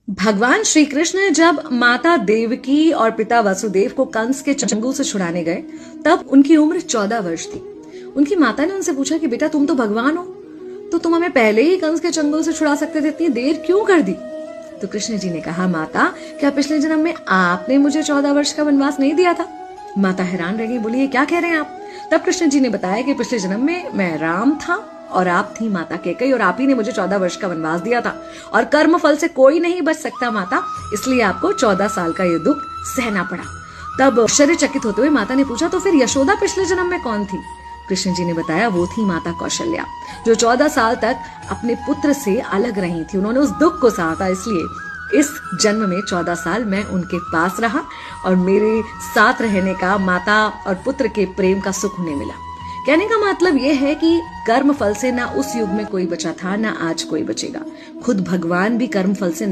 भगवान श्री कृष्ण जब माता देवकी और पिता वसुदेव को कंस के चंगुल से छुड़ाने गए, तब उनकी उम्र 14 वर्ष थी। उनकी माता ने उनसे पूछा कि बेटा तुम तो भगवान हो, तो तुम हमें पहले ही कंस के चंगुल से छुड़ा सकते थे, इतनी देर क्यों कर दी? तो कृष्ण जी ने कहा, माता क्या पिछले जन्म में आपने मुझे 14 वर्ष का वनवास नहीं दिया था? माता हैरान रह गई, बोली ये क्या कह रहे हैं आप? तब कृष्ण जी ने बताया कि पिछले जन्म में मैं राम था और आप थी माता कैकेयी, और आप ही ने मुझे 14 वर्ष का वनवास दिया था, और कर्म फल से कोई नहीं बच सकता माता, इसलिए आपको 14 साल का ये दुख सहना पड़ा। तब आश्चर्यचकित होते हुए माता ने पूछा, तो फिर यशोदा पिछले जन्म में कौन थी? कृष्ण जी ने बताया, वो थी माता कौशल्या, जो 14 साल तक अपने पुत्र से अलग रही थी। उन्होंने उस दुख को सहा था, इसलिए इस जन्म में 14 साल मैं उनके पास रहा और मेरे साथ रहने का माता और पुत्र के प्रेम का सुख उन्हें मिला। कहने का मतलब यह है कि कर्म फल से ना उस युग में कोई बचा था, ना आज कोई बचेगा। खुद भगवान भी कर्म फल से